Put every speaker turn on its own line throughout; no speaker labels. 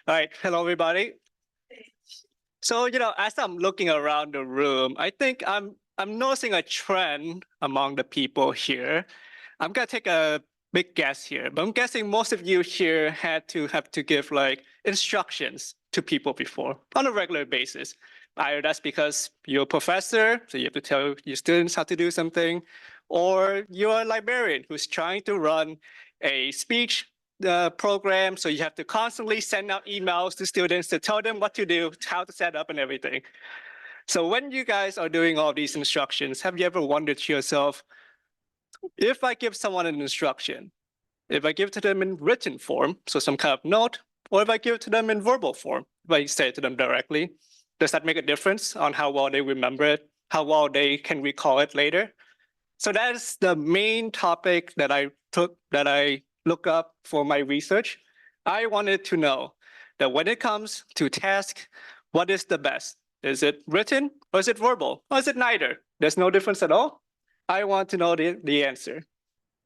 All right, hello everybody. So, as I'm looking around the room, I think I'm noticing a trend among the people here. I'm gonna take a big guess here, but I'm guessing most of you here had to have to give like instructions to people before on a regular basis. Either that's because you're a professor, so you have to tell your students how to do something, or you're a librarian who's trying to run a speech program, so you have to constantly send out emails to students to tell them what to do, how to set up and everything. So when you guys are doing all these instructions, have you ever wondered to yourself, if I give someone an instruction, if I give it to them in written form, so some kind of note, or if I give it to them in verbal form, if I say it to them directly, does that make a difference on how well they remember it, how well they can recall it later? So that is the main topic that I look up for my research. I wanted to know that when it comes to task, what is the best? Is it written or is it verbal? Or is it neither? There's no difference at all? I want to know the answer.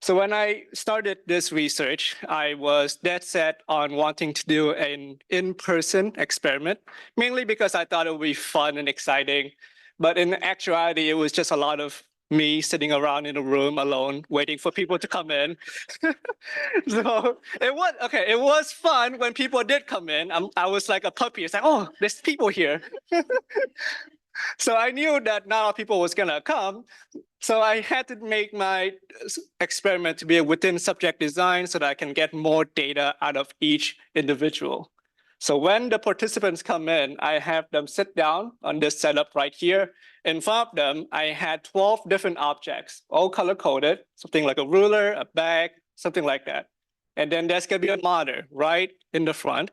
So when I started this research, I was dead set on wanting to do an in-person experiment, mainly because I thought it would be fun and exciting. But in actuality, it was just a lot of me sitting around in a room alone, waiting for people to come in. So it was fun when people did come in. I was like a puppy. It's like, oh, there's people here. So I knew that not all people was gonna come. So I had to make my experiment to be a within subject design so that I can get more data out of each individual. So when the participants come in, I have them sit down on this setup right here. In front of them, I had 12 different objects, all color-coded, something like a ruler, a bag, something like that. And then there's gonna be a monitor right in the front.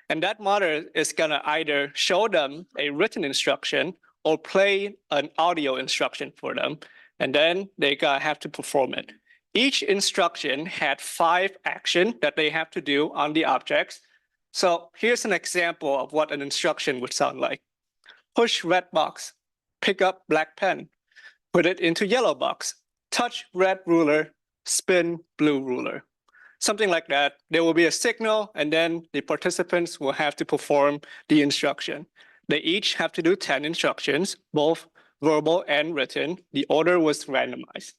And that monitor is gonna either show them a written instruction or play an audio instruction for them. And then they have to perform it. Each instruction had 5 actions that they have to do on the objects. So here's an example of what an instruction would sound like. Push red box, pick up black pen, put it into yellow box, touch red ruler, spin blue ruler. Something like that. There will be a signal, and then the participants will have to perform the instruction. They each have to do 10 instructions, both verbal and written. The order was randomized.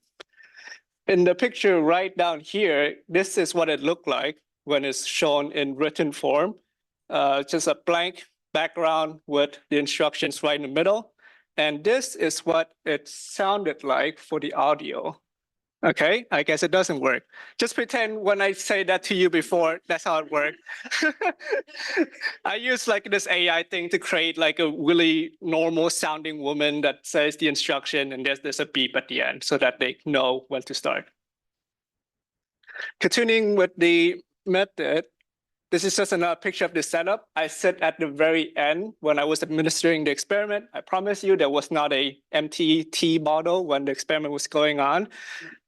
In the picture right down here, this is what it looked like when it's shown in written form. Just a blank background with the instructions right in the middle. And this is what it sounded like for the audio. Okay, I guess it doesn't work. Just pretend when I say that to you before, that's how it worked. I use like this AI thing to create like a really normal sounding woman that says the instruction and there's a beep at the end so that they know when to start. Continuing with the method, this is just another picture of the setup. I sit at the very end when I was administering the experiment. I promise you there was not a empty tea bottle when the experiment was going on.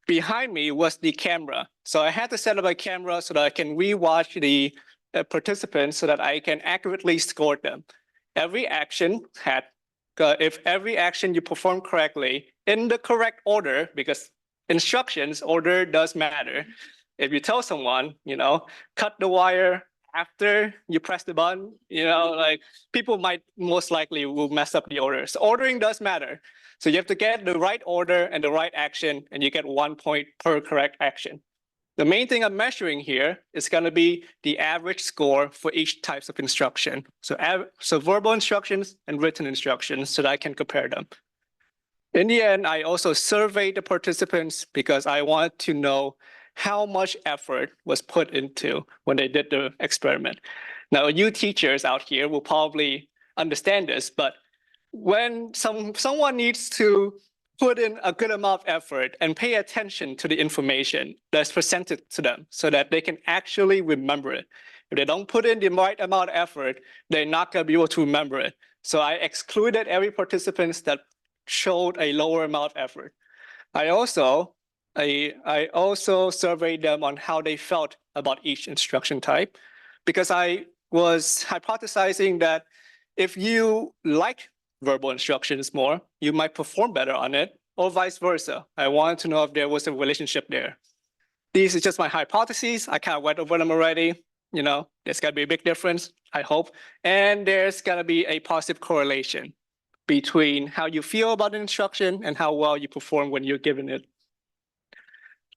Behind me was the camera. So I had to set up a camera so that I can rewatch the participants so that I can accurately score them. Every action had, if every action you perform correctly in the correct order, because instructions, order does matter. If you tell someone, cut the wire after you press the button, like people might most likely will mess up the order. So ordering does matter. So you have to get the right order and the right action, and you get 1 point per correct action. The main thing I'm measuring here is going to be the average score for each types of instruction. So verbal instructions and written instructions so that I can compare them. In the end, I also surveyed the participants because I want to know how much effort was put into when they did the experiment. Now, you teachers out here will probably understand this, but when someone needs to put in a good amount of effort and pay attention to the information that's presented to them so that they can actually remember it. If they don't put in the right amount of effort, they're not going to be able to remember it. So I excluded every participant that showed a lower amount of effort. I also surveyed them on how they felt about each instruction type, because I was hypothesizing that if you like verbal instructions more, you might perform better on it, or vice versa. I wanted to know if there was a relationship there. These are just my hypotheses. I kind of went over them already. there's gonna be a big difference, I hope. And there's gonna be a positive correlation between how you feel about an instruction and how well you perform when you're given it.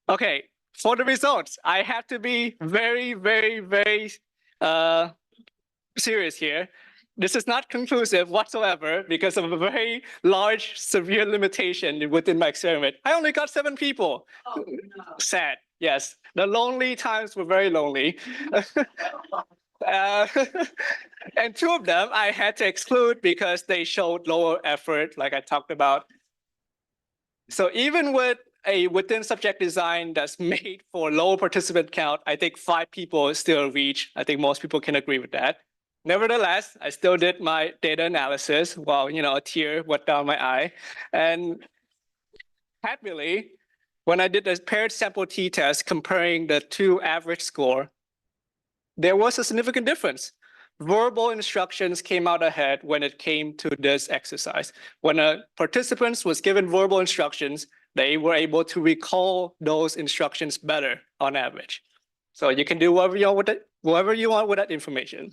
Okay, for the results, I have to be very, very, very serious here. This is not conclusive whatsoever because of a very large, severe limitation within my experiment. I only got 7 people. Oh, no. Sad, yes. The lonely times were very lonely. And 2 of them I had to exclude because they showed lower effort, like I talked about. So even with a within subject design that's made for lower participant count, I think 5 people still reach. I think most people can agree with that. Nevertheless, I still did my data analysis while, a tear went down my eye. And happily, when I did the paired sample t-test comparing the 2 average score, there was a significant difference. Verbal instructions came out ahead when it came to this exercise. When a participant was given verbal instructions, they were able to recall those instructions better on average. So you can do whatever you want with that information.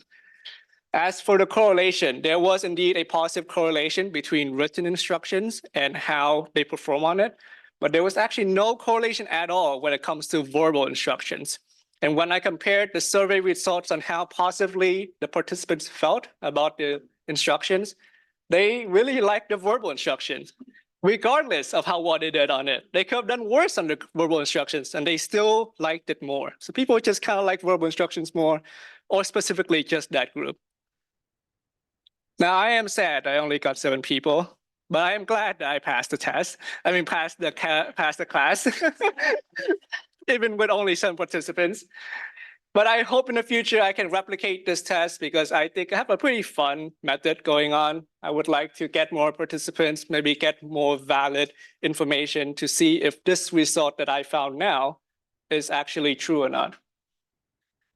As for the correlation, there was indeed a positive correlation between written instructions and how they perform on it, but there was actually no correlation at all when it comes to verbal instructions. And when I compared the survey results on how positively the participants felt about the instructions, they really liked the verbal instructions, regardless of how well they did on it. They could have done worse on the verbal instructions, and they still liked it more. So people just kind of like verbal instructions more, or specifically just that group. Now, I am sad I only got 7 people, but I am glad that I passed the test. I mean, passed the class. Even with only 7 participants. But I hope in the future I can replicate this test because I think I have a pretty fun method going on. I would like to get more participants, maybe get more valid information to see if this result that I found now is actually true or not.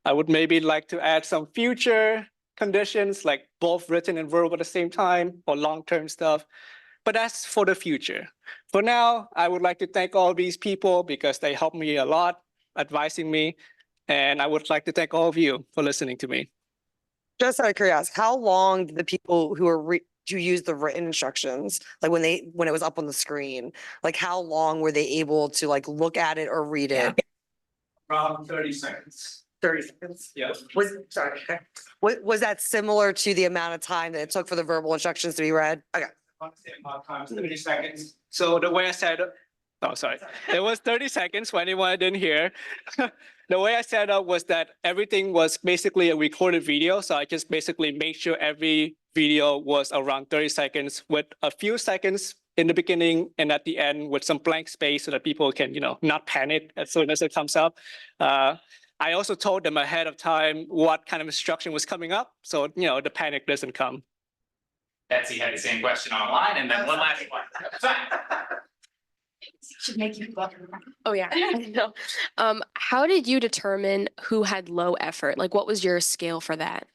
I would maybe like to add some future conditions like both written and verbal at the same time or long-term stuff. But that's for the future. For now, I would like to thank all these people because they helped me a lot, advising me. And I would like to thank all of you for listening to me.
Just out of curiosity, how long did the people who were who used the written instructions, like when it was up on the screen, like how long were they able to like look at it or read it?
Around 30 seconds.
30 seconds?
Yeah.
Was that similar to the amount of time that it took for the verbal instructions to be read? Okay.
30 seconds. So the way I said it, it was 30 seconds for anyone I didn't hear. The way I set up was that everything was basically a recorded video. So I just basically made sure every video was around 30 seconds with a few seconds in the beginning and at the end with some blank space so that people can, not panic as soon as it comes up. I also told them ahead of time what kind of instruction was coming up. So, the panic doesn't come.
Betsy had the same question online, and then one last one.
Should make you go.
Oh yeah, I know. How did you determine who had low effort? Like, what was your scale for that?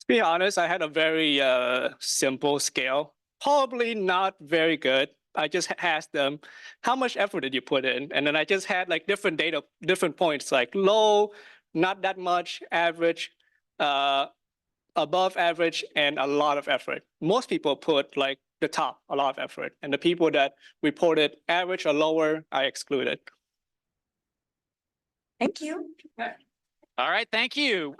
To be honest, I had a very simple scale. Probably not very good. I just asked them, how much effort did you put in? And then I just had like different data, different points, like low, not that much, average, above average, and a lot of effort. Most people put like the top, a lot of effort. And the people that reported average or lower, I excluded.
Thank you.
All right, thank you.